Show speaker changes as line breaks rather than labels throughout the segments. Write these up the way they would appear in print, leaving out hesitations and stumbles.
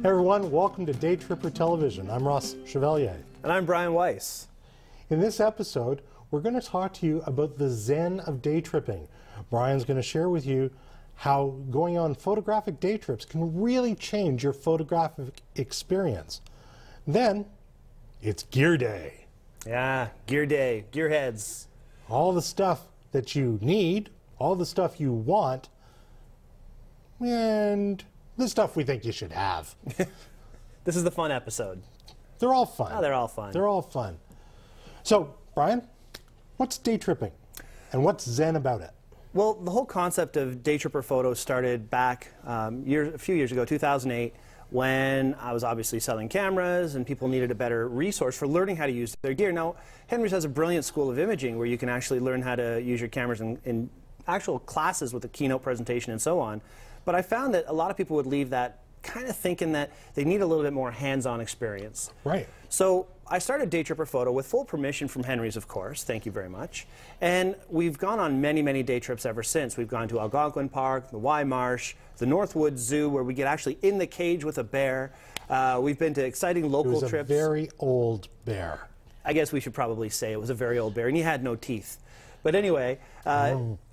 Hey everyone, welcome to Day Tripper Television. I'm Ross Chevalier.
And I'm Brian Weiss.
In this episode, we're going to talk to you about the zen of day tripping. Brian's going to share with you how going on photographic day trips can really change your photographic experience. Then, it's gear day.
Yeah, gear day, gearheads.
All the stuff that you need, all the stuff you want, and the stuff we think you should have.
This is the fun episode.
They're all fun.
Oh, they're all fun.
They're all fun. So, Brian, what's day tripping? And what's zen about it?
Well, the whole concept of day tripper photos started back a few years ago, 2008, when I was obviously selling cameras and people needed a better resource for learning how to use their gear. Now, Henry's has a brilliant school of imaging where you can actually learn how to use your cameras in actual classes with a keynote presentation and so on. But I found that a lot of people would leave that kind of thinking that they need a little bit more hands-on experience.
Right.
So I started Day Tripper Photo with full permission from Henry's, of course. Thank you very much. And we've gone on many, many day trips ever since. We've gone to Algonquin Park, the Y Marsh, the Northwood Zoo, where we get actually in the cage with a bear. We've been to exciting local trips.
It was a very old bear.
I guess we should probably say it was a very old bear, and he had no teeth. But anyway,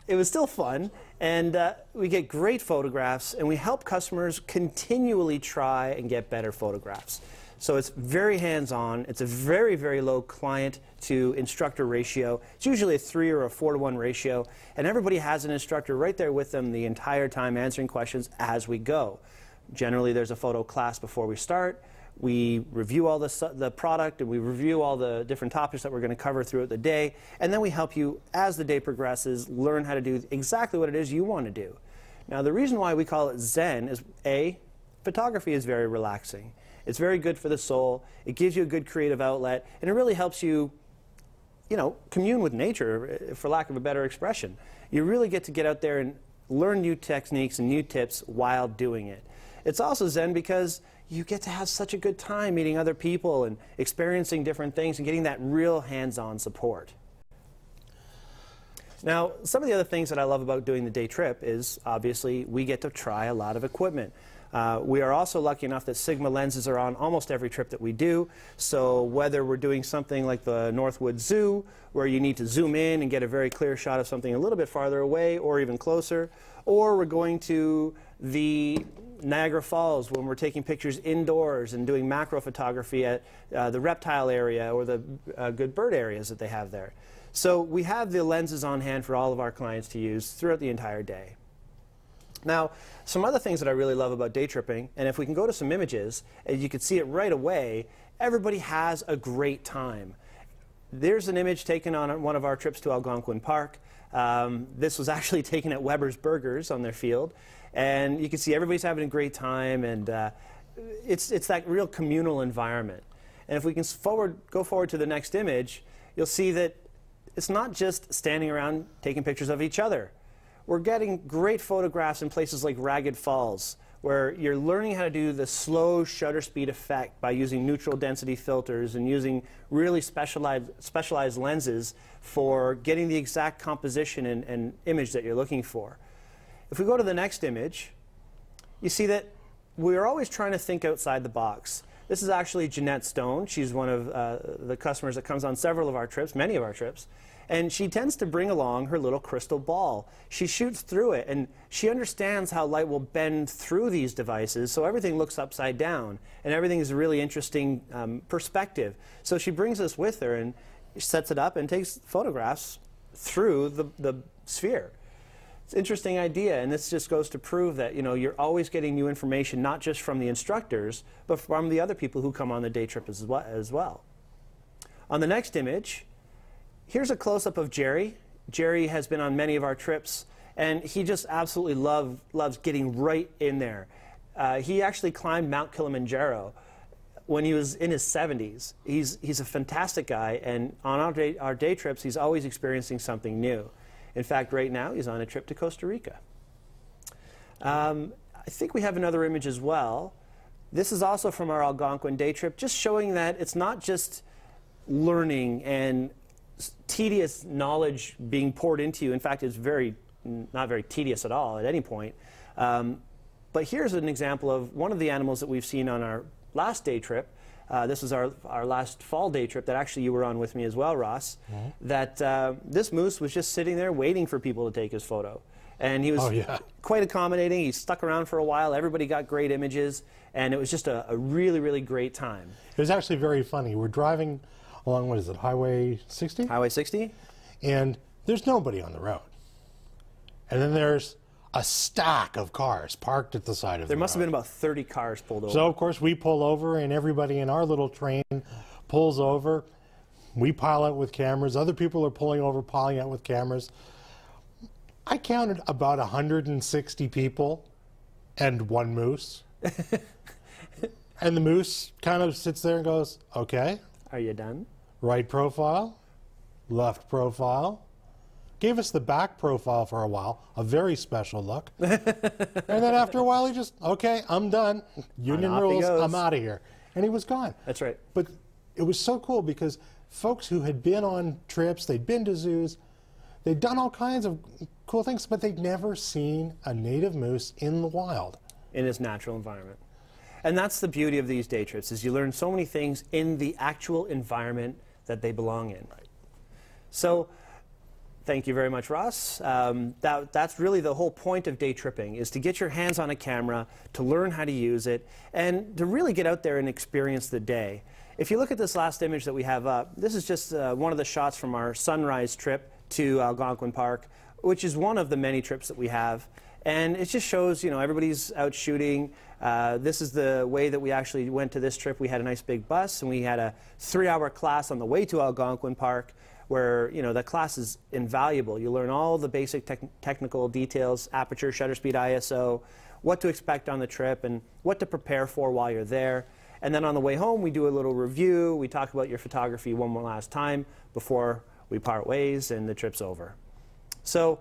it was still fun, and we get great photographs, and we help customers continually try and get better photographs. So it's very hands-on. It's a very, very low client to instructor ratio. It's usually a 3 or a 4 to 1 ratio, and everybody has an instructor right there with them the entire time answering questions as we go. Generally, there's a photo class before we start. We review all the product, and we review all the different topics that we're going to cover throughout the day, and then we help you, as the day progresses, learn how to do exactly what it is you want to do. Now, the reason why we call it Zen is, A, photography is very relaxing. It's very good for the soul. It gives you a good creative outlet, and it really helps you, commune with nature, for lack of a better expression. You really get to get out there and learn new techniques and new tips while doing it. It's also Zen because you get to have such a good time meeting other people and experiencing different things and getting that real hands-on support. Now, some of the other things that I love about doing the day trip is, obviously, we get to try a lot of equipment. We are also lucky enough that Sigma lenses are on almost every trip that we do. So whether we're doing something like the Northwood Zoo, where you need to zoom in and get a very clear shot of something a little bit farther away or even closer, or we're going to the Niagara Falls when we're taking pictures indoors and doing macro photography at the reptile area or the good bird areas that they have there. So we have the lenses on hand for all of our clients to use throughout the entire day. Now, some other things that I really love about day tripping, and if we can go to some images, and you can see it right away, everybody has a great time. There's an image taken on one of our trips to Algonquin Park. This was actually taken at Weber's Burgers on their field. And you can see everybody's having a great time, and it's that real communal environment. And if we can go forward to the next image, you'll see that it's not just standing around taking pictures of each other. We're getting great photographs in places like Ragged Falls, where you're learning how to do the slow shutter speed effect by using neutral density filters and using really specialized lenses for getting the exact composition and image that you're looking for. If we go to the next image, you see that we're always trying to think outside the box. This is actually Jeanette Stone. She's one of the customers that comes on several of our trips, many of our trips. And she tends to bring along her little crystal ball. She shoots through it, and she understands how light will bend through these devices, so everything looks upside down, and everything is a really interesting perspective. So she brings this with her and sets it up and takes photographs through the sphere. It's an interesting idea, and this just goes to prove that you're always getting new information, not just from the instructors, but from the other people who come on the day trip as well. On the next image, here's a close-up of Jerry. Jerry has been on many of our trips, and he just absolutely loves getting right in there. He actually climbed Mount Kilimanjaro when he was in his 70s. He's a fantastic guy, and on our day trips, he's always experiencing something new. In fact, right now, he's on a trip to Costa Rica. I think we have another image as well. This is also from our Algonquin day trip, just showing that it's not just learning and tedious knowledge being poured into you. In fact, it's not very tedious at all at any point. But But here's an example of one of the animals that we've seen on our last day trip. This is our last fall day trip that actually you were on with me as well, Ross. That this moose was just sitting there waiting for people to take his photo. And he was quite accommodating. He stuck around for a while. Everybody got great images. And it was just a really, really great time.
It was actually very funny. We're driving along, what is it, Highway 60?
Highway 60.
And there's nobody on the road. And then there's a stack of cars parked at the side of the road.
There must have been about 30 cars pulled over.
So, of course, we pull over, and everybody in our little train pulls over. We pile out with cameras. Other people are pulling over, piling out with cameras. I counted about 160 people and one moose. And the moose kind of sits there and goes, okay.
Are you done?
Right profile, left profile. Gave us the back profile for a while, a very special look. And then after a while, he just, okay, I'm done. Union rules, I'm out of here. And he was gone.
That's right.
But it was so cool because folks who had been on trips, they'd been to zoos, they'd done all kinds of cool things, but they'd never seen a native moose in the wild.
In its natural environment. And that's the beauty of these day trips, is you learn so many things in the actual environment that they belong in. Right. So, thank you very much, Ross. That's really the whole point of day tripping, is to get your hands on a camera, to learn how to use it, and to really get out there and experience the day. If you look at this last image that we have up, this is just one of the shots from our sunrise trip to Algonquin Park, which is one of the many trips that we have. And it just shows, you know, everybody's out shooting. This is the way that we actually went to this trip. We had a nice big bus, and we had a 3-hour class on the way to Algonquin Park, where, you know, the class is invaluable. You learn all the basic technical details, aperture, shutter speed, ISO, what to expect on the trip, and what to prepare for while you're there. And then on the way home, we do a little review. We talk about your photography one more last time before we part ways and the trip's over. So,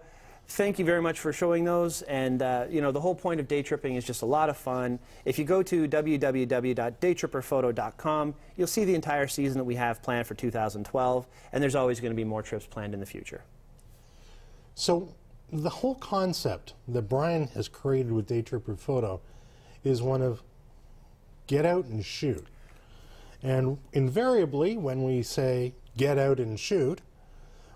thank you very much for showing those, and you know, the whole point of day tripping is just a lot of fun. If you go to www.daytripperphoto.com, you'll see the entire season that we have planned for 2012, and there's always going to be more trips planned in the future.
So the whole concept that Brian has created with Day Tripper Photo is one of get out and shoot. And invariably, when we say get out and shoot,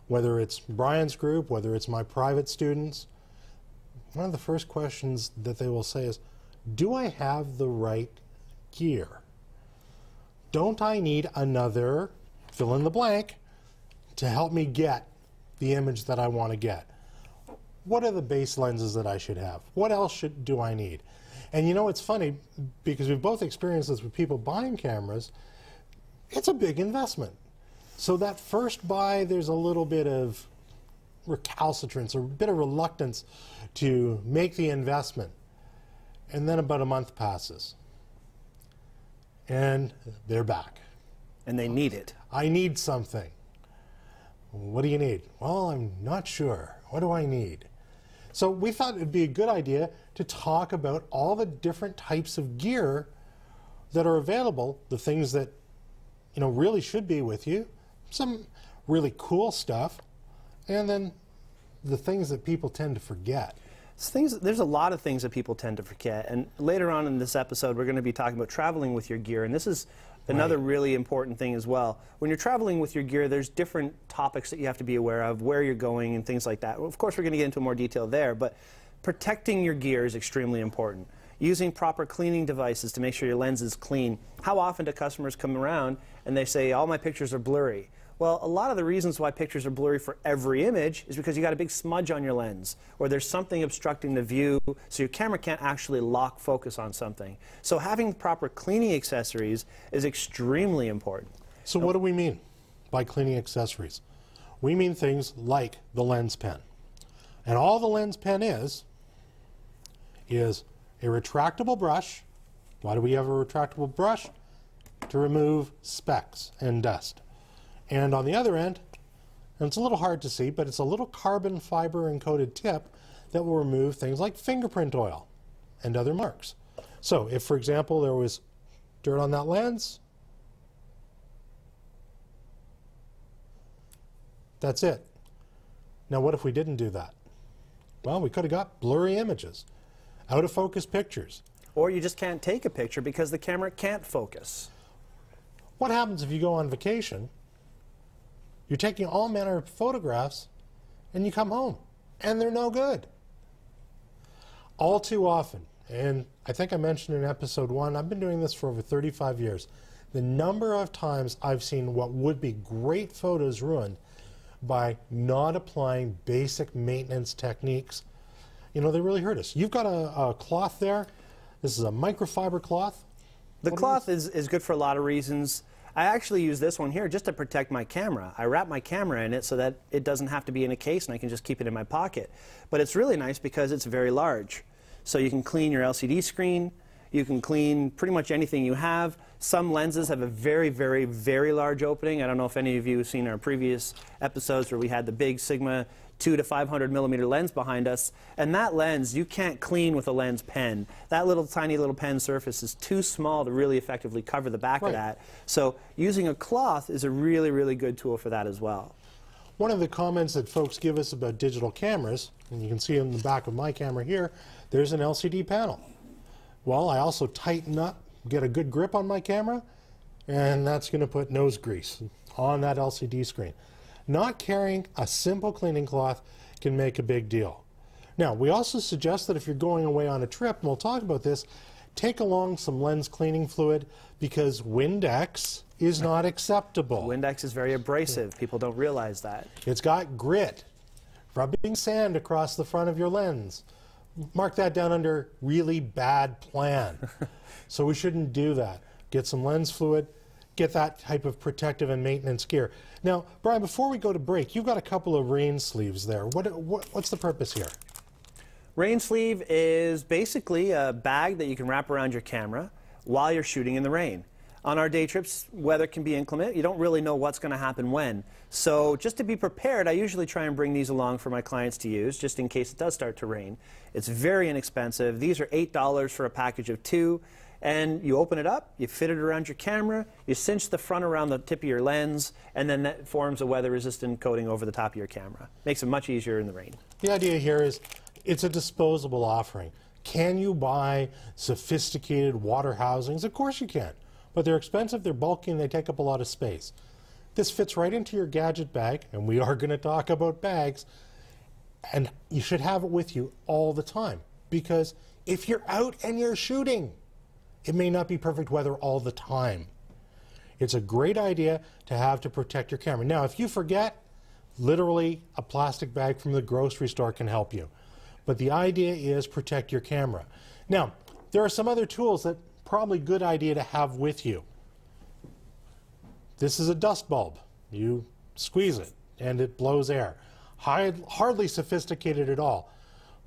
whether it's Brian's group, whether it's my private students, one of the first questions that they will say is, do I have the right gear? Don't I need another fill in the blank to help me get the image that I want to get? What are the base lenses that I should have? What else do I need? And you know, it's funny, because we've both experienced this with people buying cameras. It's a big investment. So that first buy, there's a little bit of recalcitrance or a bit of reluctance to make the investment. And then about a month passes. And they're back.
And they need it.
I need something. What do you need? Well, I'm not sure. What do I need? So we thought it'd be a good idea to talk about all the different types of gear that are available, the things that, you know, really should be with you, some really cool stuff, and then the things that people tend to forget.
There's a lot of things that people tend to forget, and later on in this episode we're going to be talking about traveling with your gear, and this is another really important thing as well. When you're traveling with your gear, there's different topics that you have to be aware of, where you're going and things like that. Well, of course we're going to get into more detail there, but protecting your gear is extremely important. Using proper cleaning devices to make sure your lens is clean. How often do customers come around and they say, all my pictures are blurry? Well, a lot of the reasons why pictures are blurry for every image is because you got a big smudge on your lens, or there's something obstructing the view, so your camera can't actually lock focus on something. So having proper cleaning accessories is extremely important.
So what do we mean by cleaning accessories? We mean things like the lens pen. And all the lens pen is a retractable brush. Why do we have a retractable brush? To remove specks and dust. And on the other end, and it's a little hard to see, but it's a little carbon fiber encoded tip that will remove things like fingerprint oil and other marks. So if, for example, there was dirt on that lens, that's it. Now what if we didn't do that? Well, we could have got blurry images. out of focus pictures.
Or you just can't take a picture because the camera can't focus.
What happens if you go on vacation, you're taking all manner of photographs, and you come home, and they're no good? All too often, and I think I mentioned in episode 1, I've been doing this for over 35 years. The number of times I've seen what would be great photos ruined by not applying basic maintenance techniques, you know, they really hurt us. You've got a cloth there. This is a microfiber cloth.
The cloth is good for a lot of reasons. I actually use this one here just to protect my camera. I wrap my camera in it so that it doesn't have to be in a case and I can just keep it in my pocket. But it's really nice because it's very large. So you can clean your LCD screen, you can clean pretty much anything you have. Some lenses have a very, very, very large opening. I don't know if any of you have seen our previous episodes where we had the big Sigma 2 to 500 millimeter lens behind us. And that lens, you can't clean with a lens pen. That little tiny little pen surface is too small to really effectively cover the back of that. So using a cloth is a really, really good tool for that as well.
One of the comments that folks give us about digital cameras, and you can see in the back of my camera here, there's an LCD panel. Well, I also tighten up, get a good grip on my camera, and that's going to put nose grease on that LCD screen. Not carrying a simple cleaning cloth can make a big deal. Now, we also suggest that if you're going away on a trip, and we'll talk about this, take along some lens cleaning fluid because Windex is not acceptable.
Windex is very abrasive. People don't realize that.
It's got grit, rubbing sand across the front of your lens. Mark that down under really bad plan. So we shouldn't do that. Get some lens fluid, get that type of protective and maintenance gear. Now, Brian, before we go to break, you've got a couple of rain sleeves there. What's the purpose here?
Rain sleeve is basically a bag that you can wrap around your camera while you're shooting in the rain. On our day trips, weather can be inclement. You don't really know what's going to happen when. So just to be prepared, I usually try and bring these along for my clients to use, just in case it does start to rain. It's very inexpensive. These are $8 for a package of 2. And you open it up, you fit it around your camera, you cinch the front around the tip of your lens, and then that forms a weather-resistant coating over the top of your camera. Makes it much easier in the rain.
The idea here is it's a disposable offering. Can you buy sophisticated water housings? Of course you can. But they're expensive, they're bulky, and they take up a lot of space. This fits right into your gadget bag, and we are going to talk about bags, and you should have it with you all the time. Because if you're out and you're shooting, it may not be perfect weather all the time. It's a great idea to have to protect your camera. Now, if you forget, literally a plastic bag from the grocery store can help you. But the idea is protect your camera. Now, there are some other tools that probably good idea to have with you. This is a dust bulb. You squeeze it and it blows air. Hardly sophisticated at all.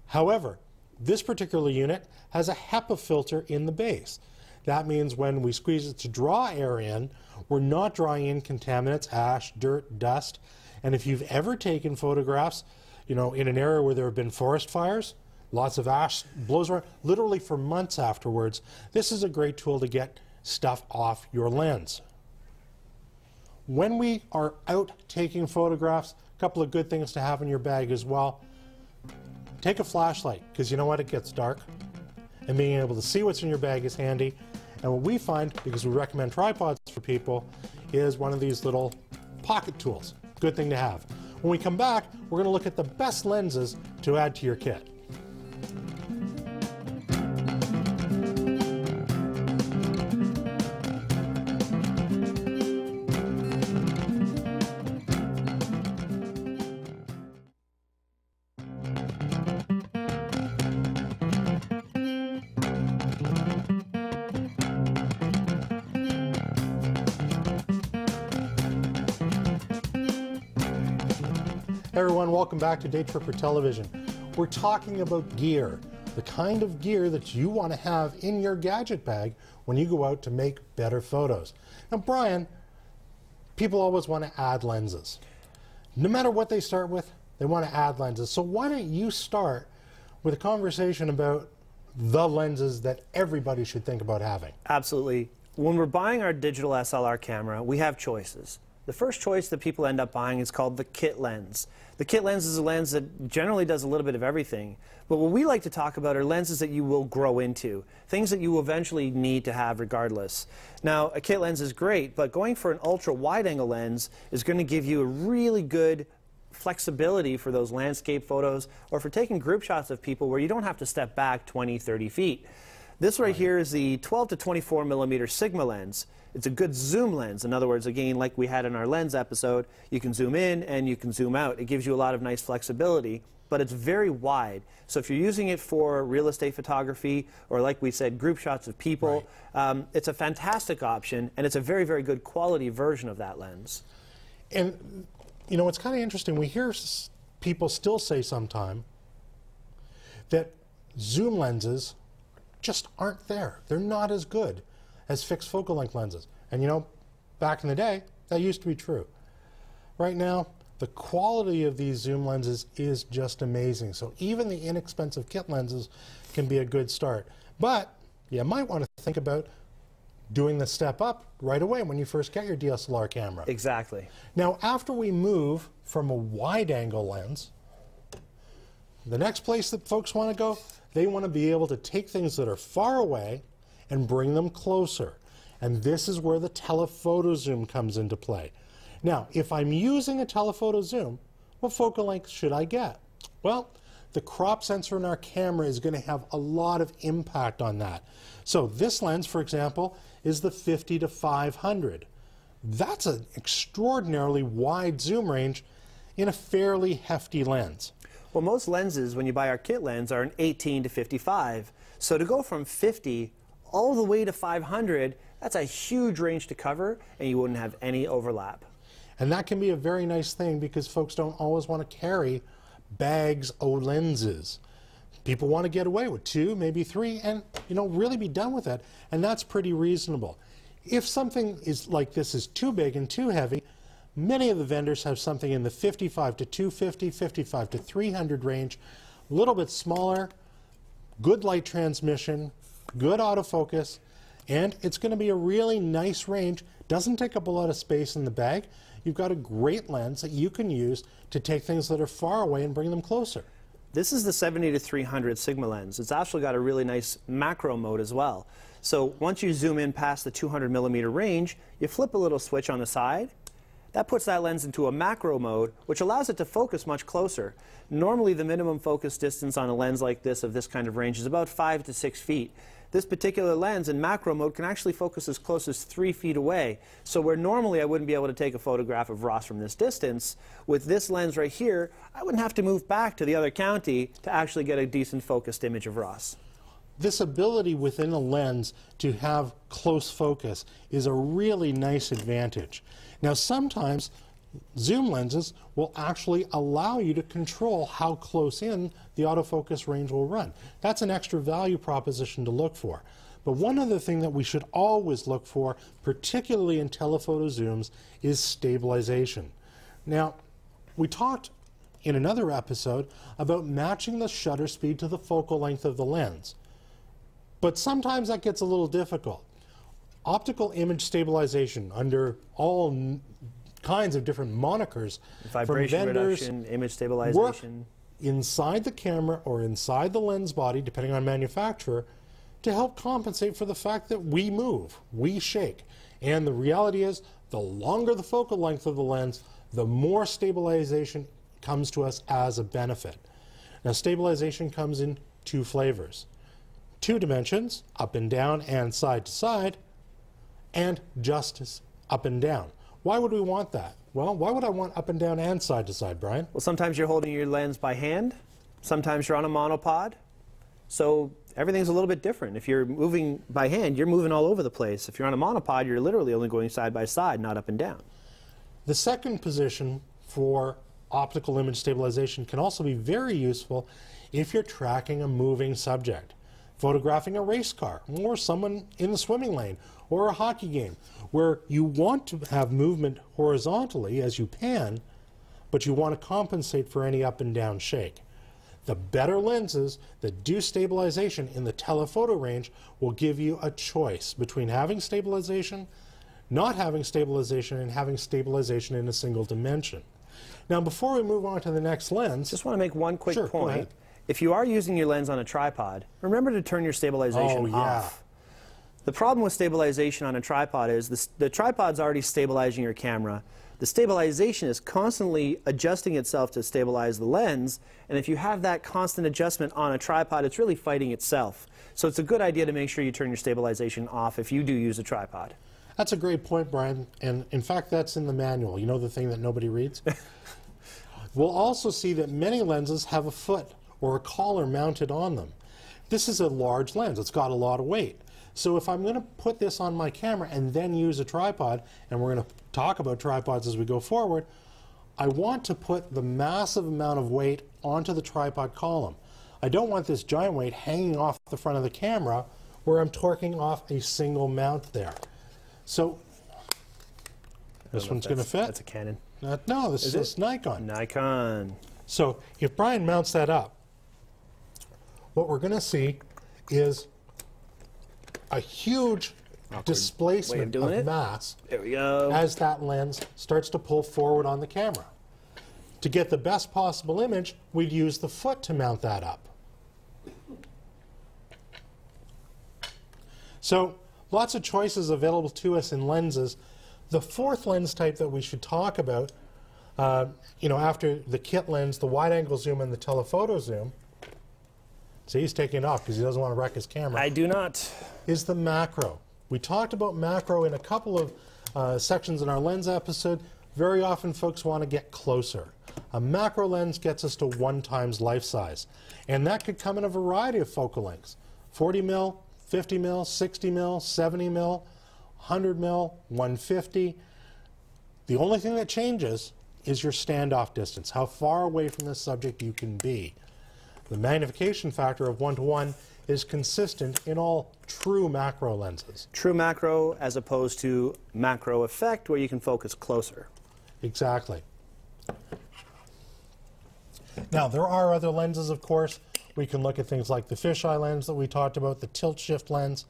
However, this particular unit has a HEPA filter in the base. That means when we squeeze it to draw air in, we're not drawing in contaminants, ash, dirt, dust. And if you've ever taken photographs, you know, in an area where there have been forest fires, lots of ash blows around, literally for months afterwards, this is a great tool to get stuff off your lens. When we are out taking photographs, a couple of good things to have in your bag as well. Take a flashlight, because you know what, it gets dark. And being able to see what's in your bag is handy. And what we find, because we recommend tripods for people, is one of these little pocket tools. Good thing to have. When we come back, we're going to look at the best lenses to add to your kit. Hey everyone, welcome back to Day Tripper Television. We're talking about gear, the kind of gear that you want to have in your gadget bag when you go out to make better photos. Now Brian, people always want to add lenses. No matter what they start with, they want to add lenses. So why don't you start with a conversation about the lenses that everybody should think about having?
Absolutely. When we're buying our digital SLR camera, we have choices. The first choice that people end up buying is called the kit lens. The kit lens is a lens that generally does a little bit of everything, but what we like to talk about are lenses that you will grow into, things that you will eventually need to have regardless. Now, a kit lens is great, but going for an ultra wide angle lens is going to give you a really good flexibility for those landscape photos or for taking group shots of people where you don't have to step back 20, 30 feet. This right here is the 12 to 24 millimeter Sigma lens. It's a good zoom lens. In other words, again, like we had in our lens episode, you can zoom in and you can zoom out. It gives you a lot of nice flexibility, but it's very wide. So if you're using it for real estate photography or, like we said, group shots of people, it's a fantastic option, and it's a very, very good quality version of that lens.
And, you know, it's kind of interesting. We hear people still say sometime that zoom lenses just aren't there. They're not as good as fixed focal length lenses. And you know, back in the day, that used to be true. Right now, the quality of these zoom lenses is just amazing. So even the inexpensive kit lenses can be a good start. But you might want to think about doing the step up right away when you first get your DSLR camera.
Exactly.
Now, after we move from a wide angle lens, the next place that folks want to go, they want to be able to take things that are far away and bring them closer. And this is where the telephoto zoom comes into play. Now, if I'm using a telephoto zoom, what focal length should I get? Well, the crop sensor in our camera is going to have a lot of impact on that. So this lens, for example, is the 50 to 500. That's an extraordinarily wide zoom range in a fairly hefty lens.
Well, most lenses, when you buy our kit lens, are an 18 to 55. So to go from 50 all the way to 500, that's a huge range to cover, and you wouldn't have any overlap.
And that can be a very nice thing because folks don't always want to carry bags of lenses. People want to get away with 2, maybe 3, and you know, really be done with it. And that's pretty reasonable. If something is like this is too big and too heavy, many of the vendors have something in the 55 to 250, 55 to 300 range, a little bit smaller, good light transmission, good autofocus, and it's going to be a really nice range. Doesn't take up a lot of space in the bag. You've got a great lens that you can use to take things that are far away and bring them closer.
This is the 70 to 300 Sigma lens. It's actually got a really nice macro mode as well. So once you zoom in past the 200 millimeter range, you flip a little switch on the side. That puts that lens into a macro mode, which allows it to focus much closer. Normally, the minimum focus distance on a lens like this of this kind of range is about 5 to 6 feet. This particular lens in macro mode can actually focus as close as 3 feet away. So where normally I wouldn't be able to take a photograph of Ross from this distance, with this lens right here, I wouldn't have to move back to the other county to actually get a decent focused image of Ross.
This ability within a lens to have close focus is a really nice advantage. Now, sometimes zoom lenses will actually allow you to control how close in the autofocus range will run. That's an extra value proposition to look for. But one other thing that we should always look for, particularly in telephoto zooms, is stabilization. Now, we talked in another episode about matching the shutter speed to the focal length of the lens. But sometimes that gets a little difficult. Optical image stabilization, under all kinds of different monikers,
vibration
from vendors,
reduction, image stabilization,
work inside the camera or inside the lens body, depending on manufacturer, to help compensate for the fact that we move, we shake. And the reality is, the longer the focal length of the lens, the more stabilization comes to us as a benefit. Now, stabilization comes in 2 flavors. 2 dimensions, up and down and side to side, and just up and down. Why would we want that? Well, why would I want up and down and side to side, Brian?
Well, sometimes you're holding your lens by hand. Sometimes you're on a monopod. So everything's a little bit different. If you're moving by hand, you're moving all over the place. If you're on a monopod, you're literally only going side by side, not up and down.
The second position for optical image stabilization can also be very useful if you're tracking a moving subject. Photographing a race car, or someone in the swimming lane, or a hockey game, where you want to have movement horizontally as you pan, but you want to compensate for any up and down shake. The better lenses that do stabilization in the telephoto range will give you a choice between having stabilization, not having stabilization and having stabilization in a single dimension. Now, before we move on to the next lens,
just want to make one quick
Sure, go ahead.
point. If you are using your lens on a tripod, remember to turn your stabilization off. The problem with stabilization on a tripod is the tripod's already stabilizing your camera. The stabilization is constantly adjusting itself to stabilize the lens, and if you have that constant adjustment on a tripod, it's really fighting itself. So it's a good idea to make sure you turn your stabilization off if you do use a tripod.
That's a great point, Brian, and in fact that's in the manual. You know, the thing that nobody reads? We'll also see that many lenses have a foot or a collar mounted on them. This is a large lens. It's got a lot of weight. So if I'm going to put this on my camera and then use a tripod, and we're going to talk about tripods as we go forward, I want to put the massive amount of weight onto the tripod column. I don't want this giant weight hanging off the front of the camera where I'm torquing off a single mount there. So this one's going to fit.
That's a Canon.
No, this is Nikon.
Nikon.
So if Brian mounts that up, what we're going to see is a huge displacement of mass
there we go.
as that lens starts to pull forward on the camera. To get the best possible image, we'd use the foot to mount that up. So lots of choices available to us in lenses. The fourth lens type that we should talk about, you know, after the kit lens, the wide-angle zoom, and the telephoto zoom, so he's taking it off because he doesn't want to wreck his camera.
I do not.
Is the macro. We talked about macro in a couple of sections in our lens episode. Very often folks want to get closer. A macro lens gets us to 1x life size. And that could come in a variety of focal lengths. 40 mil, 50 mil, 60 mil, 70 mil, 100 mil, 150. The only thing that changes is your standoff distance, how far away from the subject you can be. The magnification factor of 1:1 is consistent in all true macro lenses.
True macro as opposed to macro effect where you can focus closer.
Exactly. Now, there are other lenses, of course. We can look at things like the fisheye lens that we talked about, the tilt shift lens.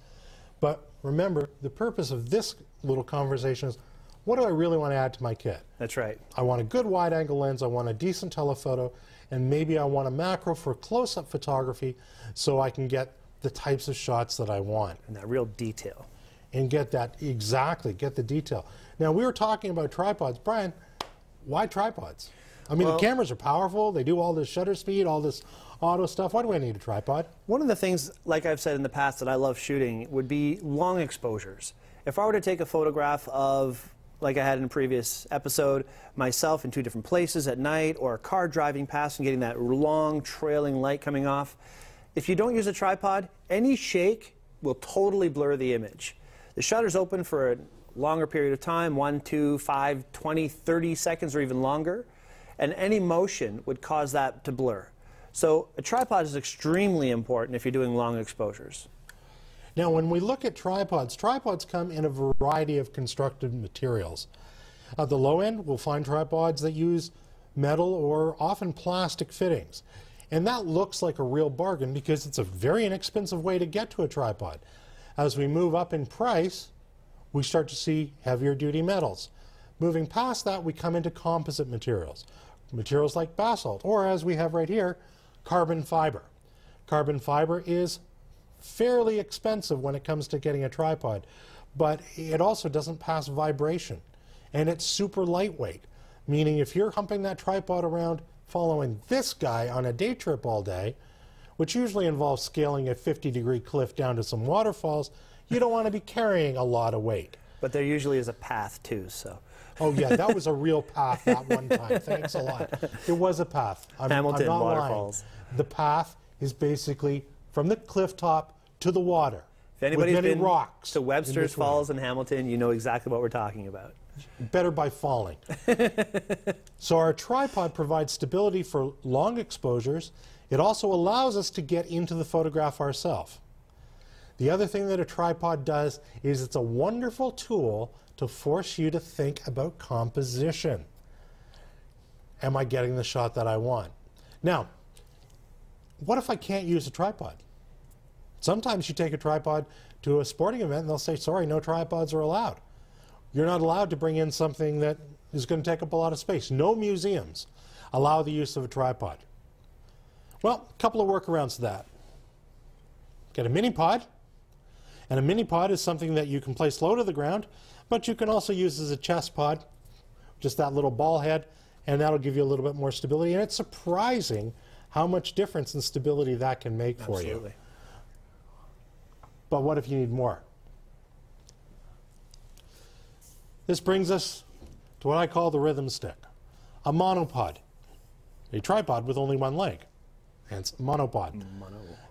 But remember, the purpose of this little conversation is, what do I really want to add to my kit?
That's right.
I want a good wide-angle lens, I want a decent telephoto, and maybe I want a macro for close-up photography so I can get the types of shots that I want.
And that real detail.
And get that, exactly, get the detail. Now, we were talking about tripods. Brian, why tripods? I mean, the cameras are powerful, they do all this shutter speed, all this auto stuff. Why do I need a tripod?
One of the things, like I've said in the past, that I love shooting would be long exposures. If I were to take a photograph of, like I had in a previous episode, myself in 2 different places at night, or a car driving past and getting that long trailing light coming off, if you don't use a tripod, any shake will totally blur the image. The shutter's open for a longer period of time, 1, 2, 5, 20, 30 seconds or even longer, and any motion would cause that to blur. So a tripod is extremely important if you're doing long exposures.
Now, when we look at tripods, tripods come in a variety of constructed materials. At the low end, we'll find tripods that use metal or often plastic fittings. And that looks like a real bargain because it's a very inexpensive way to get to a tripod. As we move up in price, we start to see heavier duty metals. Moving past that, we come into composite materials. Materials like basalt, or as we have right here, carbon fiber. Carbon fiber is fairly expensive when it comes to getting a tripod, but it also doesn't pass vibration. And it's super lightweight, meaning if you're humping that tripod around following this guy on a day trip all day, which usually involves scaling a 50-degree cliff down to some waterfalls, you don't want to be carrying a lot of weight.
But there usually is a path too, so.
Oh yeah, that was a real path that one time. Thanks a lot. It was a path.
Hamilton
I'm not
waterfalls.
Lying. The path is basically from the cliff top to the water.
If anybody's
with many
been
rocks
to Webster's Falls in Hamilton, you know exactly what we're talking about.
Better by falling. So our tripod provides stability for long exposures. It also allows us to get into the photograph ourselves. The other thing that a tripod does is it's a wonderful tool to force you to think about composition. Am I getting the shot that I want? Now, what if I can't use a tripod? Sometimes you take a tripod to a sporting event and they'll say, sorry, no tripods are allowed. you're not allowed to bring in something that is going to take up a lot of space. No museums allow the use of a tripod. Well, a couple of workarounds to that. Get a mini pod, and a mini pod is something that you can place low to the ground, but you can also use as a chest pod, just that little ball head, and that'll give you a little bit more stability. And it's surprising how much difference in stability that can make for you.
Absolutely.
But what if you need more? This brings us to what I call the rhythm stick, a monopod, a tripod with only one leg, hence monopod.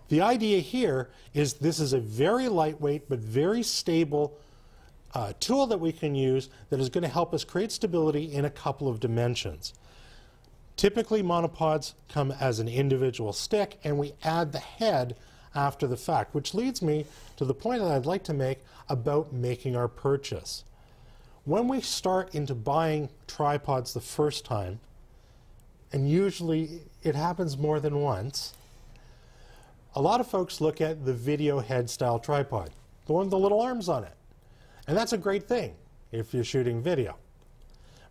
The idea here is this is a very lightweight but very stable tool that we can use that is going to help us create stability in a couple of dimensions. Typically monopods come as an individual stick, and we add the head after the fact, which leads me to the point that I'd like to make about making our purchase. When we start into buying tripods the first time, and usually it happens more than once, a lot of folks look at the video head style tripod, the one with the little arms on it. And that's a great thing if you're shooting video.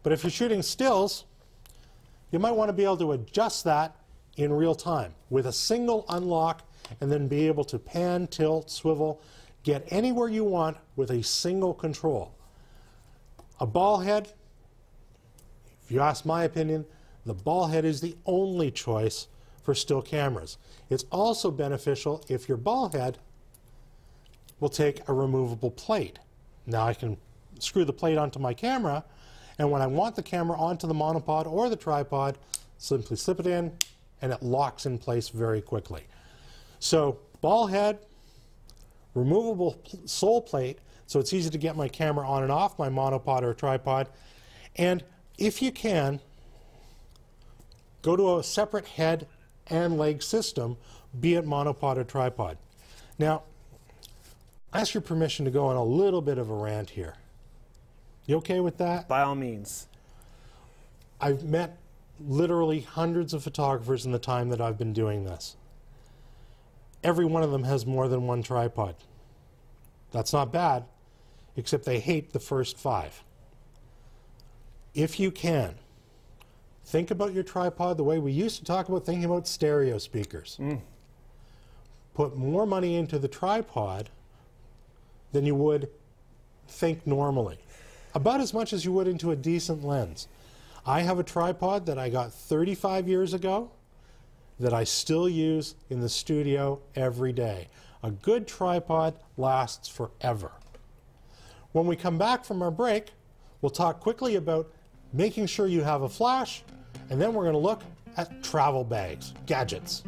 But if you're shooting stills, you might want to be able to adjust that in real time with a single unlock, and then be able to pan, tilt, swivel, get anywhere you want with a single control. A ball head, if you ask my opinion, the ball head is the only choice for still cameras. It's also beneficial if your ball head will take a removable plate. Now I can screw the plate onto my camera, and when I want the camera onto the monopod or the tripod, simply slip it in and it locks in place very quickly. So ball head, removable sole plate, so it's easy to get my camera on and off my monopod or tripod. And if you can, go to a separate head and leg system, be it monopod or tripod. Now, I ask your permission to go on a little bit of a rant here. You okay with that?
By all means.
I've met literally hundreds of photographers in the time that I've been doing this. Every one of them has more than one tripod. That's not bad, except they hate the first 5. If you can, think about your tripod the way we used to talk about thinking about stereo speakers. Put more money into the tripod than you would think normally. About as much as you would into a decent lens. I have a tripod that I got 35 years ago that I still use in the studio every day. A good tripod lasts forever. When we come back from our break, we'll talk quickly about making sure you have a flash, and then we're going to look at travel bags, gadgets.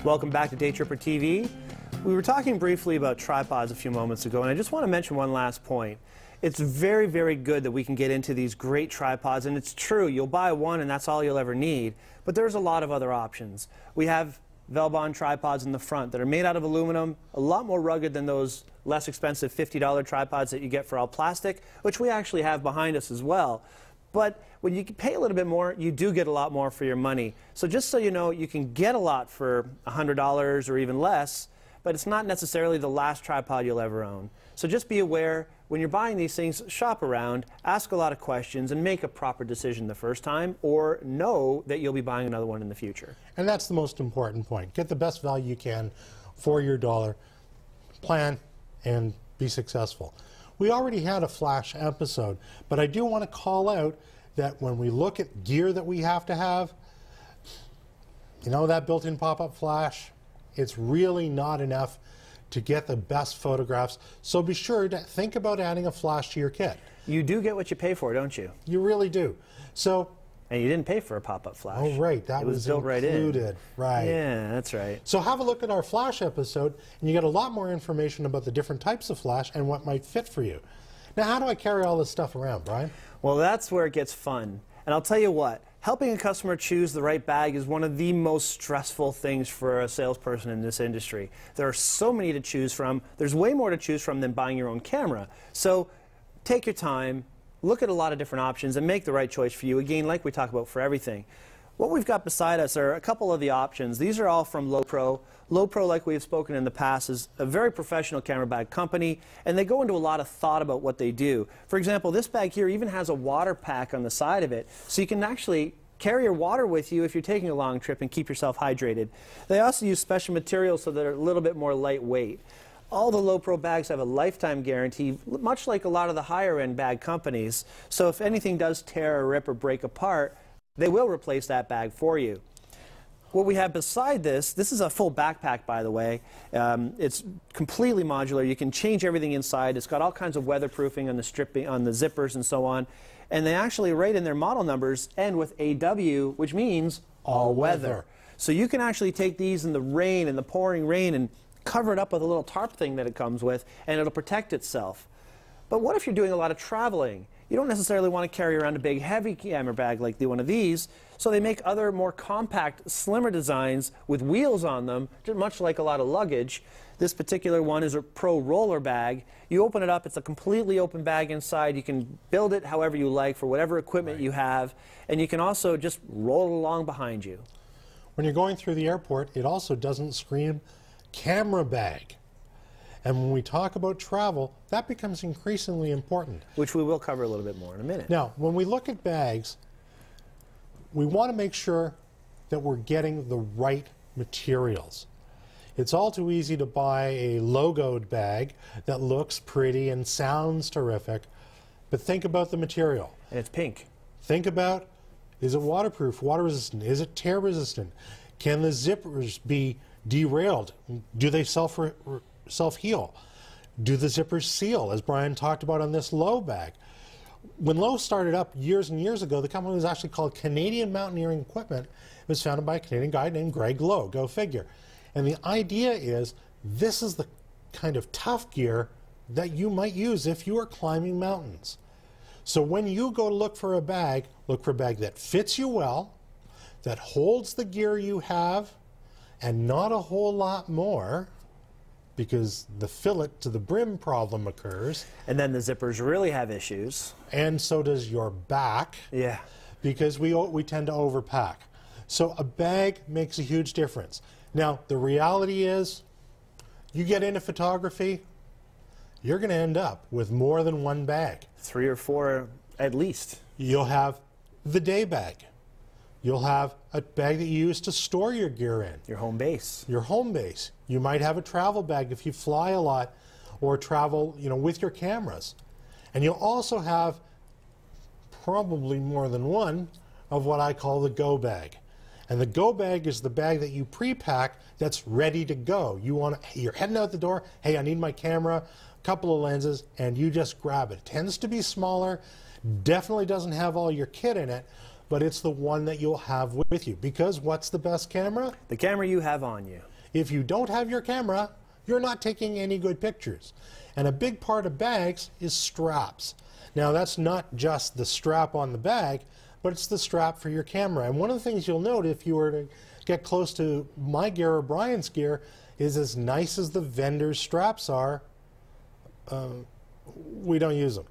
Welcome back to DTPTV. We were talking briefly about tripods a few moments ago, and I just want to mention one last point. It's very, very good that we can get into these great tripods, and it's true, you'll buy one and that's all you'll ever need, but there's a lot of other options. We have Velbond tripods in the front that are made out of aluminum, a lot more rugged than those less expensive $50 tripods that you get for all plastic, which we actually have behind us as well. But when you pay a little bit more, you do get a lot more for your money. So just so you know, you can get a lot for $100 or even less, but it's not necessarily the last tripod you'll ever own. So just be aware, when you're buying these things, shop around, ask a lot of questions, and make a proper decision the first time, or know that you'll be buying another one in the future.
And that's the most important point. Get the best value you can for your dollar, plan, and be successful. We already had a flash episode, but I do want to call out that when we look at gear that we have to have, you know, that built-in pop-up flash, it's really not enough to get the best photographs. So be sure to think about adding a flash to your kit.
You do get what you pay for, don't you?
You really do. So,
and you didn't pay for a pop-up flash.
Oh, right. That was
built
included.
Right in.
Right.
Yeah, that's right.
So have a look at our flash episode, and you get a lot more information about the different types of flash and what might fit for you. Now, how do I carry all this stuff around, Brian?
Well, that's where it gets fun. And I'll tell you what, Helping a customer choose the right bag is one of the most stressful things for a salesperson in this industry. There are so many to choose from. There's way more to choose from than buying your own camera. So take your time, look at a lot of different options, and make the right choice for you. Again, like we talk about for everything. What we've got beside us are a couple of the options. These are all from LowPro. LowPro, like we've spoken in the past, is a very professional camera bag company, and they go into a lot of thought about what they do. For example, this bag here even has a water pack on the side of it, so you can actually carry your water with you if you're taking a long trip and keep yourself hydrated. They also use special materials so they're a little bit more lightweight. All the LowPro bags have a lifetime guarantee, much like a lot of the higher-end bag companies, so if anything does tear or rip or break apart, they will replace that bag for you. What we have beside this is a full backpack, by the way. It's completely modular. You can change everything inside. It's got all kinds of weatherproofing on the stripping, on the zippers and so on. And they actually, right in their model numbers, end with AW, which means all weather. So you can actually take these in the rain, in the pouring rain, and cover it up with a little tarp thing that it comes with, and it'll protect itself. But what if you're doing a lot of traveling? You don't necessarily want to carry around a big heavy camera bag like one of these, so they make other more compact, slimmer designs with wheels on them, much like a lot of luggage. This particular one is a Pro roller bag. You open it up, it's a completely open bag inside. You can build it however you like for whatever equipment you have, and you can also just roll it along behind you.
When you're going through the airport, it also doesn't scream camera bag. And when we talk about travel, that becomes increasingly important.
Which we will cover a little bit more in a minute.
Now, when we look at bags, we want to make sure that we're getting the right materials. It's all too easy to buy a logoed bag that looks pretty and sounds terrific, but think about the material.
And it's pink. Think
about, is it waterproof, water resistant? Is it tear resistant? Can the zippers be derailed? Do they self-heal? Do the zippers seal, as Brian talked about on this Low bag? When Low started up years and years ago, the company was actually called Canadian Mountaineering Equipment. It was founded by a Canadian guy named Greg Lowe, go figure. And the idea is, this is the kind of tough gear that you might use if you are climbing mountains. So when you go to look for a bag that fits you well, that holds the gear you have, and not a whole lot more, because the fillet to the brim problem occurs.
And then the zippers really have issues.
And so does your back.
Yeah.
Because we tend to overpack. So a bag makes a huge difference. Now, the reality is, you get into photography, you're going to end up with more than one bag. 3 or 4 at least. You'll have the day bag. You'll have a bag that you use to store your gear in. Your home base. Your home base. You might have a travel bag if you fly a lot or travel, with your cameras. And you'll also have probably more than one of what I call the go bag. And the go bag is the bag that you pre-pack that's ready to go. You're heading out the door, hey, I need my camera, a couple of lenses, and you just grab it. It tends to be smaller, definitely doesn't have all your kit in it, but it's the one that you'll have with you. Because what's the best camera? The camera you have on you. If you don't have your camera, you're not taking any good pictures. And a big part of bags is straps. Now, that's not just the strap on the bag, but it's the strap for your camera. And one of the things you'll note if you were to get close to my gear or Brian's gear is, as nice as the vendor's straps are, we don't use them.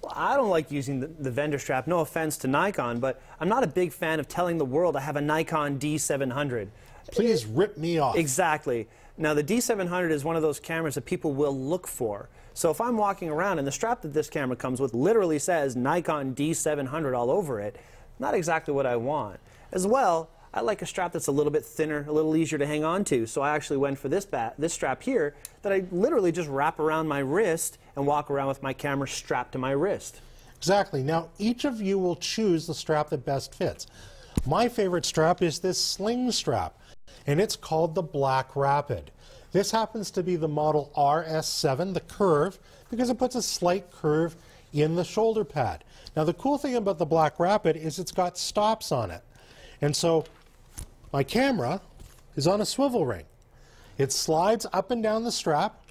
Well, I don't like using the vendor strap, no offense to Nikon, but I'm not a big fan of telling the world I have a Nikon D700. Please rip me off. Exactly. Now, the D700 is one of those cameras that people will look for. So if I'm walking around and the strap that this camera comes with literally says Nikon D700 all over it, not exactly what I want. As well, I like a strap that's a little bit thinner, a little easier to hang on to. So I actually went for this strap here that I literally just wrap around my wrist and walk around with my camera strapped to my wrist. Exactly. Now, each of you will choose the strap that best fits. My favorite strap is this sling strap, and it's called the Blackrapid. This happens to be the model RS7, the curve, because it puts a slight curve in the shoulder pad. Now, the cool thing about the Blackrapid is it's got stops on it. And so my camera is on a swivel ring. It slides up and down the strap,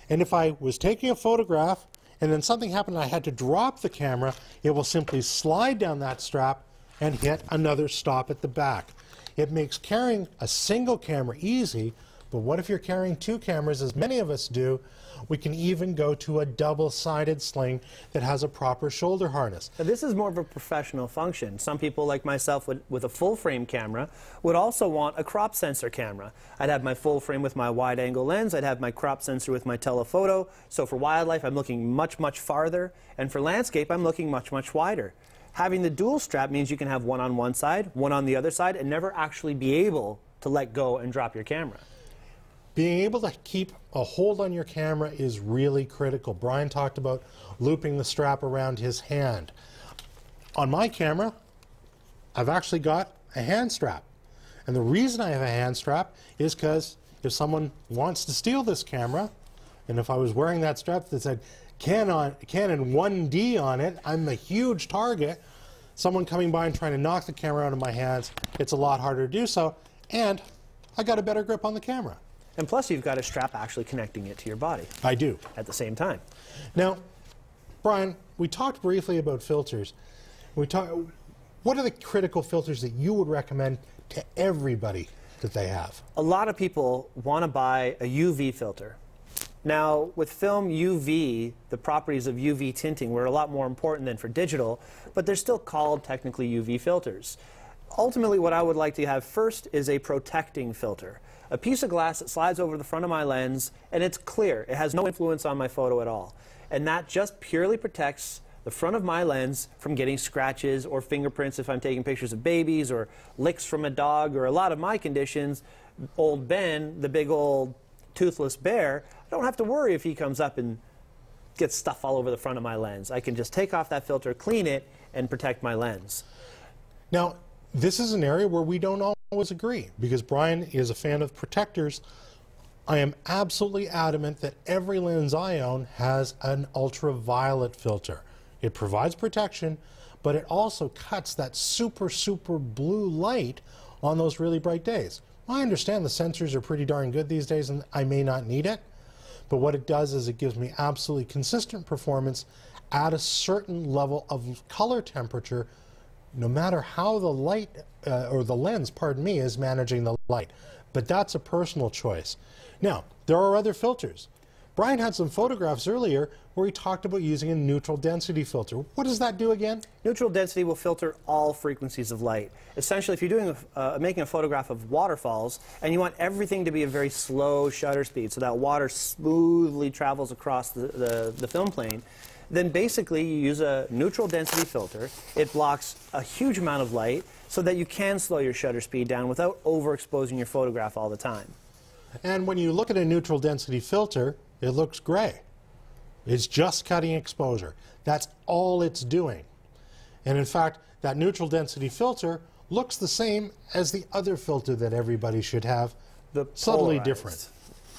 and if I was taking a photograph and then something happened and I had to drop the camera, it will simply slide down that strap and hit another stop at the back. It makes carrying a single camera easy, but what if you're carrying two cameras, as many of us do? We can even go to a double-sided sling that has a proper shoulder harness.
Now, this is more of a professional function. Some people, like myself, with a full-frame camera, would also want a crop sensor camera. I'd have my full frame with my wide-angle lens. I'd have my crop sensor with my telephoto. So for wildlife, I'm looking much, much farther. And for landscape, I'm looking much, much wider. Having the dual strap means you can have one on one side, one on the other side, and never actually be able to let go and drop your camera.
Being able to keep a hold on your camera is really critical. Brian talked about looping the strap around his hand. On my camera, I've actually got a hand strap. And the reason I have a hand strap is because if someone wants to steal this camera, and if I was wearing that strap that said Canon 1D on it, I'm a huge target. Someone coming by and trying to knock the camera out of my hands, it's a lot harder to do so, and I got a better grip on the camera.
And plus, you've got a strap actually connecting it to your body.
I do.
At the same time.
Now, Brian, we talked briefly about filters. What are the critical filters that you would recommend to everybody that they have?
A lot of people want to buy a UV filter. Now, with film UV, the properties of UV tinting were a lot more important than for digital, but they're still called technically UV filters. Ultimately, what I would like to have first is a protecting filter. A piece of glass that slides over the front of my lens, and it's clear. It has no influence on my photo at all. And that just purely protects the front of my lens from getting scratches or fingerprints if I'm taking pictures of babies, or licks from a dog, or a lot of my conditions. Old Ben, the big old toothless bear, I don't have to worry if he comes up and gets stuff all over the front of my lens. I can just take off that filter, clean it, and protect my lens.
Now, this is an area where we don't always agree, because Brian is a fan of protectors. I am absolutely adamant that every lens I own has an ultraviolet filter. It provides protection, but it also cuts that super, super blue light on those really bright days. I understand the sensors are pretty darn good these days and I may not need it, but what it does is it gives me absolutely consistent performance at a certain level of color temperature, no matter how the light, or the lens, pardon me, is managing the light. But that's a personal choice. Now, there are other filters. Brian had some photographs earlier where he talked about using a neutral density filter. What does that do again? Neutral
density will filter all frequencies of light. Essentially, if you're doing making a photograph of waterfalls and you want everything to be a very slow shutter speed so that water smoothly travels across the film plane, then basically you use a neutral density filter. It blocks a huge amount of light so that you can slow your shutter speed down without overexposing your photograph all the time.
And when you look at a neutral density filter, it looks gray. It's just cutting exposure. That's all it's doing. And in fact, that neutral density filter looks the same as the other filter that everybody should have, subtly different.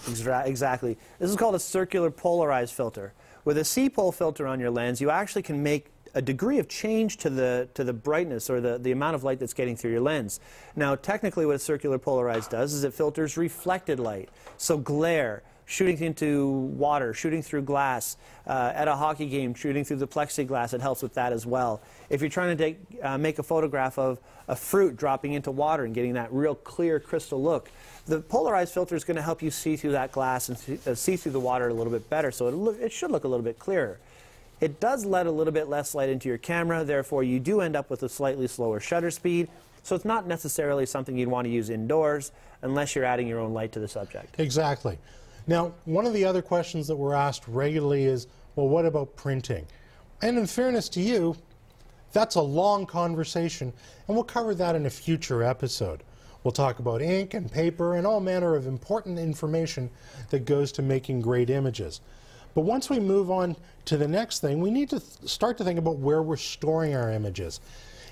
Exactly. This is called a circular polarized filter. With a C-pol filter on your lens, you actually can make a degree of change to the brightness or the amount of light that's getting through your lens. Now, technically what a circular polarized does is it filters reflected light. So glare, shooting into water, shooting through glass, at a hockey game, shooting through the plexiglass, it helps with that as well. If you're trying to make a photograph of a fruit dropping into water and getting that real clear crystal look, the polarized filter is going to help you see through that glass and see through the water a little bit better, so it should look a little bit clearer. It does let a little bit less light into your camera, therefore you do end up with a slightly slower shutter speed, so it's not necessarily something you'd want to use indoors unless you're adding your own light to the subject.
Exactly. Now, one of the other questions that we're asked regularly is, well, what about printing? And in fairness to you, that's a long conversation, and we'll cover that in a future episode. We'll talk about ink and paper and all manner of important information that goes to making great images. But once we move on to the next thing, we need to start to think about where we're storing our images.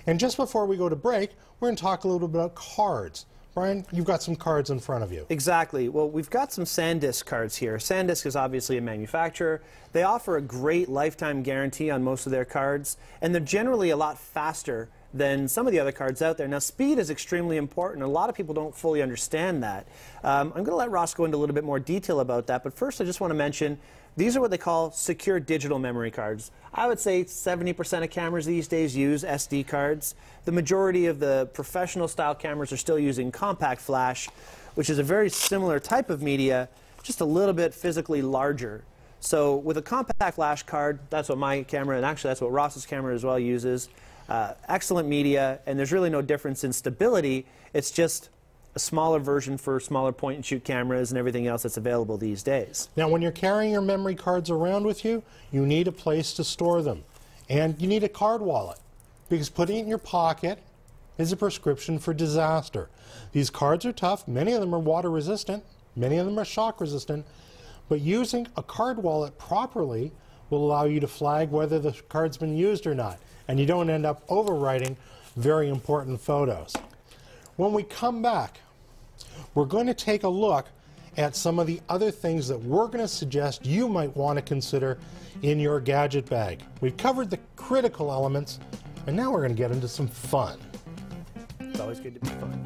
And just before we go to break, we're going to talk a little bit about cards. Brian, you've got some cards in front of you.
Exactly. Well, we've got some Sandisk cards here. Sandisk is obviously a manufacturer. They offer a great lifetime guarantee on most of their cards, and they're generally a lot faster than some of the other cards out there. Now, speed is extremely important. A lot of people don't fully understand that. I'm going to let Ross go into a little bit more detail about that, but first I just want to mention these are what they call secure digital memory cards. I would say 70% of cameras these days use SD cards. The majority of the professional style cameras are still using compact flash, which is a very similar type of media, just a little bit physically larger. So with a compact flash card, that's what my camera, and actually that's what Ross's camera as well uses. Excellent media, and there's really no difference in stability. It's just a smaller version for smaller point-and-shoot cameras and everything else that's available these days.
Now, when you're carrying your memory cards around with you, you need a place to store them. And you need a card wallet, because putting it in your pocket is a prescription for disaster. These cards are tough. Many of them are water resistant. Many of them are shock resistant. But using a card wallet properly will allow you to flag whether the card's been used or not, and you don't end up overwriting very important photos. When we come back, we're going to take a look at some of the other things that we're going to suggest you might want to consider in your gadget bag. We've covered the critical elements, and now we're going to get into some fun.
It's always good to be fun.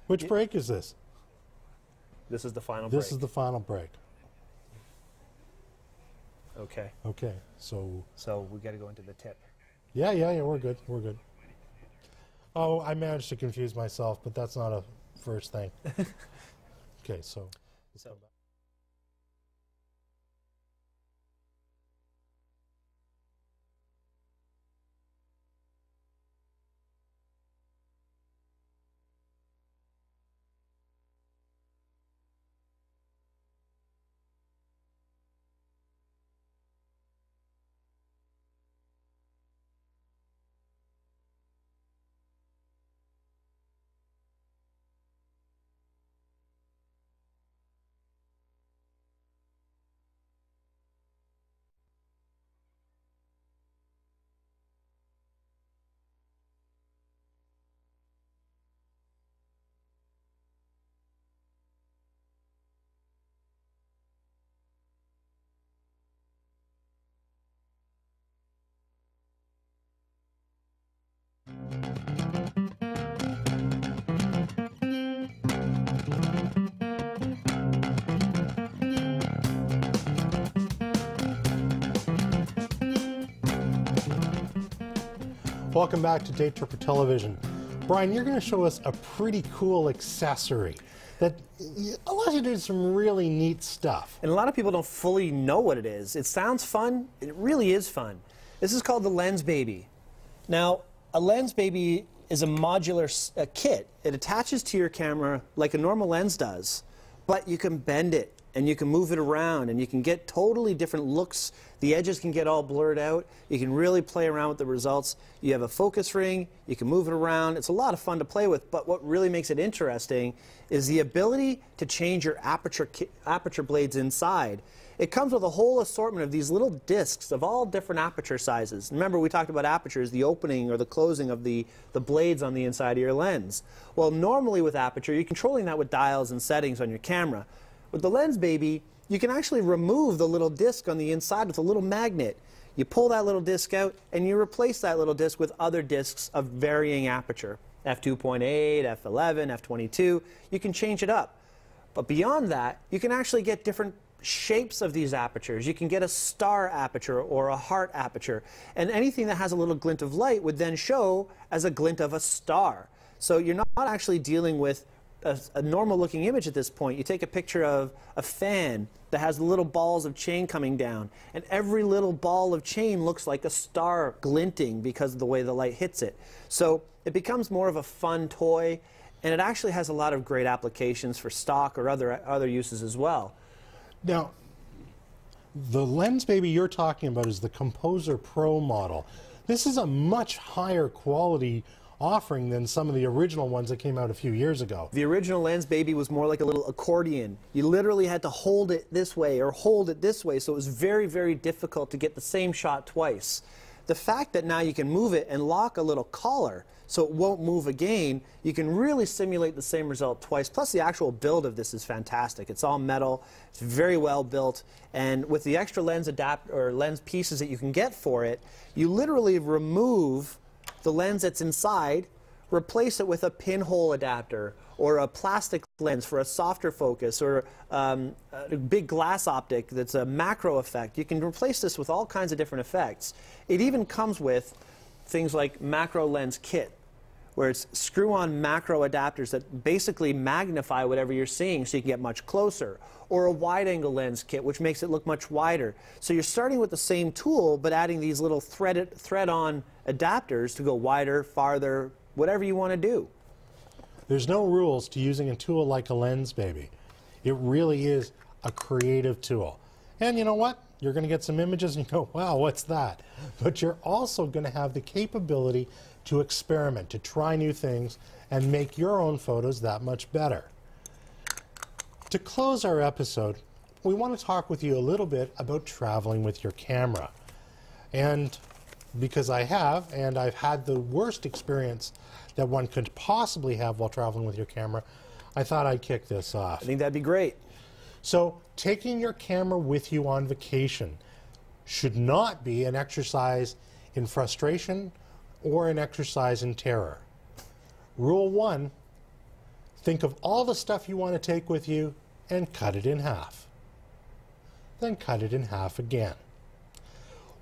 Which break is this?
This is the final break.
This is the final break.
Okay.
Okay, so
we got to go into the tip.
Yeah, we're good. We're good. Oh, I managed to confuse myself, but that's not a first thing. Okay, so let's come back. Welcome back to Day Tripper Television. Brian, you're going to show us a pretty cool accessory that allows you to do some really neat stuff.
And a lot of people don't fully know what it is. It sounds fun. It really is fun. This is called the Lensbaby. Now, a Lensbaby is a modular kit. It attaches to your camera like a normal lens does, but you can bend it and you can move it around and you can get totally different looks. The edges can get all blurred out. You can really play around with the results. You have a focus ring. You can move it around. It's a lot of fun to play with, but what really makes it interesting is the ability to change your aperture blades inside. It comes with a whole assortment of these little discs of all different aperture sizes. Remember, we talked about apertures, the opening or the closing of the blades on the inside of your lens. Well, normally with aperture, you're controlling that with dials and settings on your camera. With the Lensbaby, you can actually remove the little disc on the inside with a little magnet. You pull that little disc out and you replace that little disc with other discs of varying aperture. f2.8, f11, f22. You can change it up. But beyond that, you can actually get different shapes of these apertures. You can get a star aperture or a heart aperture, and anything that has a little glint of light would then show as a glint of a star. So you're not actually dealing with a normal looking image at this point. You take a picture of a fan that has little balls of chain coming down, and every little ball of chain looks like a star glinting because of the way the light hits it. So it becomes more of a fun toy, and it actually has a lot of great applications for stock or other uses as well.
Now, the Lensbaby you're talking about is the Composer Pro model. This is a much higher quality offering than some of the original ones that came out a few years ago.
The original Lensbaby was more like a little accordion. You literally had to hold it this way or hold it this way, so it was very, very difficult to get the same shot twice. The fact that now you can move it and lock a little collar so it won't move again, you can really simulate the same result twice. Plus the actual build of this is fantastic. It's all metal, it's very well built, and with the extra lens lens pieces that you can get for it, you literally remove the lens that's inside, replace it with a pinhole adapter or a plastic lens for a softer focus, or a big glass optic that's a macro effect. You can replace this with all kinds of different effects. It even comes with things like macro lens kit, where it's screw-on macro adapters that basically magnify whatever you're seeing so you can get much closer, or a wide-angle lens kit, which makes it look much wider. So you're starting with the same tool, but adding these little thread-on adapters to go wider, farther, whatever you want to do.
There's no rules to using a tool like a Lensbaby. It really is a creative tool. And you know what? You're going to get some images and you go, wow, what's that? But you're also going to have the capability to experiment, to try new things, and make your own photos that much better. To close our episode, we want to talk with you a little bit about traveling with your camera. And because I have, and I've had the worst experience that one could possibly have while traveling with your camera, I thought I'd kick this off.
I think that'd be great.
So, taking your camera with you on vacation should not be an exercise in frustration or an exercise in terror. Rule 1, think of all the stuff you want to take with you and cut it in half. Then cut it in half again.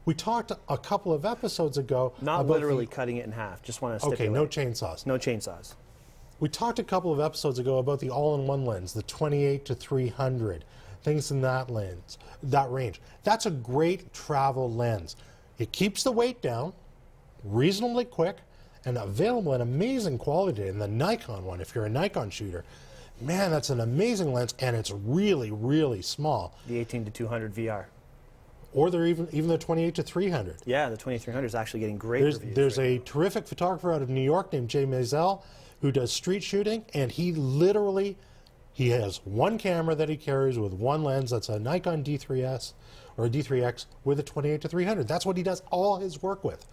We talked a couple of episodes ago
Not
about
literally cutting it in half. Just want to stipulate.
Okay, no chainsaws.
No chainsaws.
We talked a couple of episodes ago about the all-in-one lens, the 28 to 300, things in that range. That's a great travel lens. It keeps the weight down, reasonably quick, and available in amazing quality. In the Nikon one, if you're a Nikon shooter, man, that's an amazing lens, and it's really, really small.
The 18 to 200 VR.
Or they're even the 28 to 300.
Yeah, the 2300 is actually getting great reviews.
There's a terrific photographer out of New York named Jay Maisel who does street shooting, and he has one camera that he carries with one lens. That's a Nikon D3S or a D3X with a 28 to 300. That's what he does all his work with.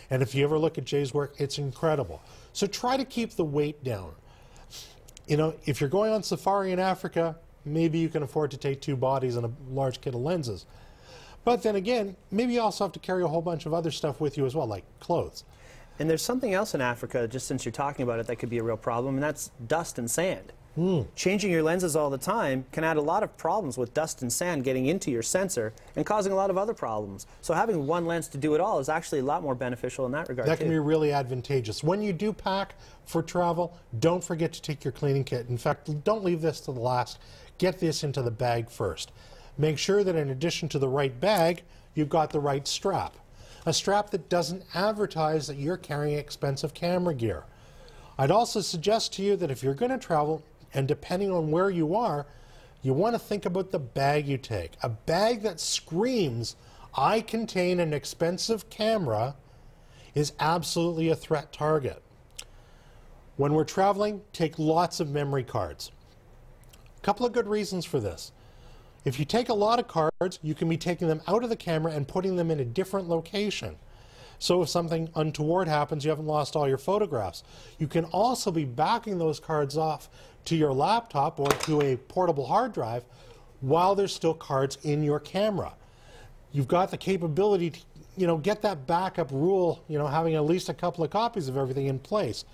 And if you ever look at Jay's work, it's incredible. So try to keep the weight down. You know, if you're going on safari in Africa, maybe you can afford to take 2 bodies and a large kit of lenses. But then again, maybe you also have to carry a whole bunch of other stuff with you as well, like clothes.
And there's something else in Africa, just since you're talking about it, that could be a real problem, and that's dust and sand. Changing your lenses all the time can add a lot of problems with dust and sand getting into your sensor and causing a lot of other problems. So having one lens to do it all is actually a lot more beneficial in that regard.
That can be really advantageous. When you do pack for travel, don't forget to take your cleaning kit. In fact, don't leave this to the last. Get this into the bag first. Make sure that in addition to the right bag, you've got the right strap. A strap that doesn't advertise that you're carrying expensive camera gear. I'd also suggest to you that if you're going to travel, and depending on where you are, you want to think about the bag you take. A bag that screams, I contain an expensive camera, is absolutely a threat target. When we're traveling, take lots of memory cards. A couple of good reasons for this. If you take a lot of cards, you can be taking them out of the camera and putting them in a different location. So if something untoward happens, you haven't lost all your photographs. You can also be backing those cards off to your laptop or to a portable hard drive while there's still cards in your camera. You've got the capability to, get that backup rule, having at least a couple of copies of everything in place.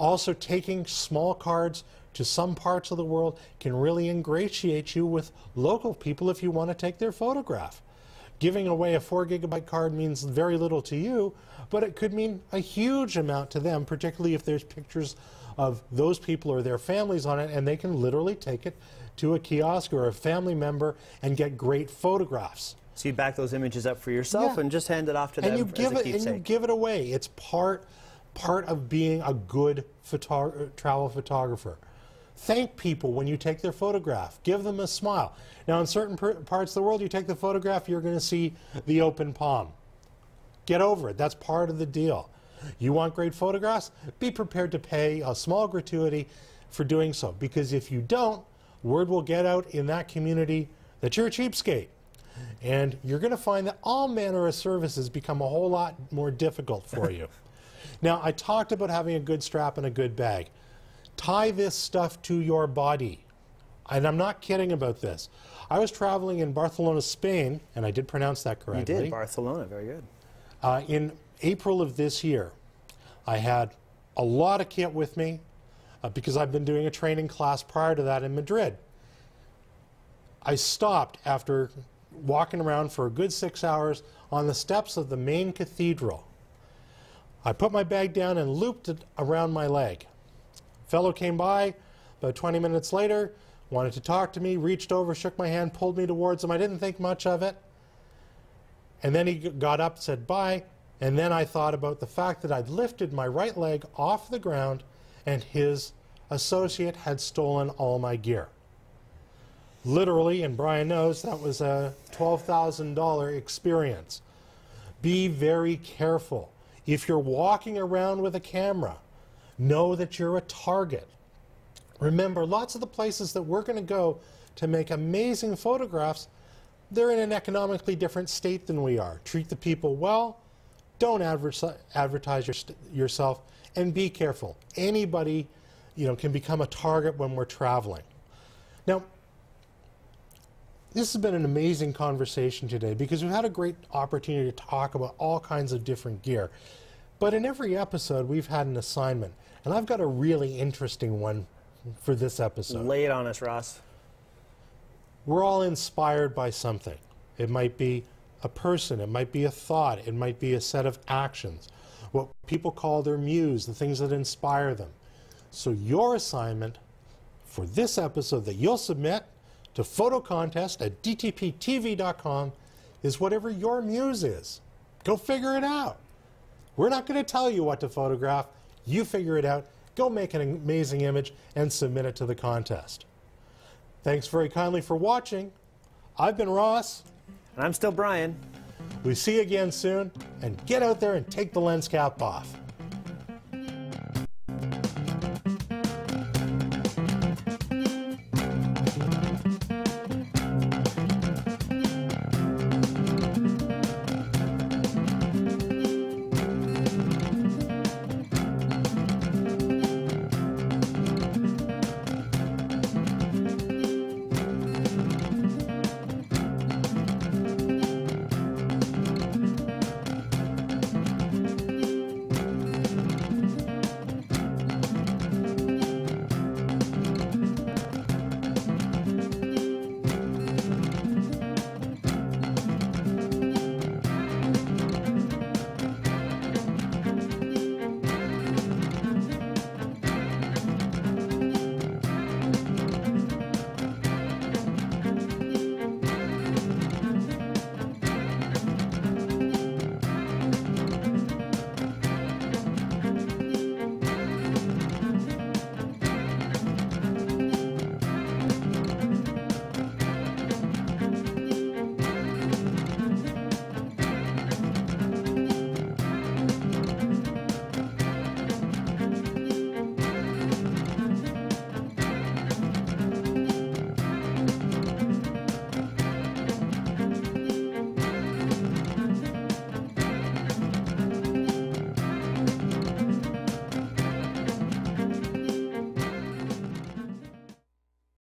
Also, taking small cards to some parts of the world can really ingratiate you with local people if you want to take their photograph. Giving away a 4 gigabyte card means very little to you, but it could mean a huge amount to them, particularly if there's pictures of those people or their families on it, and they can literally take it to a kiosk or a family member and get great photographs.
So you back those images up for yourself and just hand it off to them
and you give
as a
it
keepsake.
and you give it away. It's part of being a good travel photographer. Thank people when you take their photograph. Give them a smile. Now, in certain parts of the world, you take the photograph, you're going to see the open palm. Get over it. That's part of the deal. You want great photographs? Be prepared to pay a small gratuity for doing so, because if you don't, word will get out in that community that you're a cheapskate. And you're going to find that all manner of services become a whole lot more difficult for you. Now, I talked about having a good strap and a good bag. Tie this stuff to your body. And I'm not kidding about this. I was traveling in Barcelona, Spain, and I did pronounce that correctly.
You did, Barcelona, very good.
In April of this year, I had a lot of kit with me because I've been doing a training class prior to that in Madrid. I stopped after walking around for a good 6 hours on the steps of the main cathedral. I put my bag down and looped it around my leg. Fellow came by about 20 minutes later, wanted to talk to me, reached over, shook my hand, pulled me towards him. I didn't think much of it. And then he got up, said bye, and then I thought about the fact that I'd lifted my right leg off the ground and his associate had stolen all my gear. Literally, and Brian knows, that was a $12,000 experience. Be very careful. If you're walking around with a camera, know that you're a target. Remember, lots of the places that we're going to go to make amazing photographs, they're in an economically different state than we are. Treat the people well, don't advertise yourself, and be careful. Anybody, can become a target when we're traveling. Now, this has been an amazing conversation today because we've had a great opportunity to talk about all kinds of different gear. But in every episode, we've had an assignment, and I've got a really interesting one for this episode.
Lay it on us, Ross.
We're all inspired by something. It might be a person, it might be a thought, it might be a set of actions, what people call their muse, the things that inspire them. So your assignment for this episode that you'll submit to photocontest@dtptv.com is whatever your muse is. Go figure it out. We're not going to tell you what to photograph. You figure it out. Go make an amazing image and submit it to the contest. Thanks very kindly for watching. I've been Ross.
And I'm still Brian.
We see you again soon, and get out there and take the lens cap off.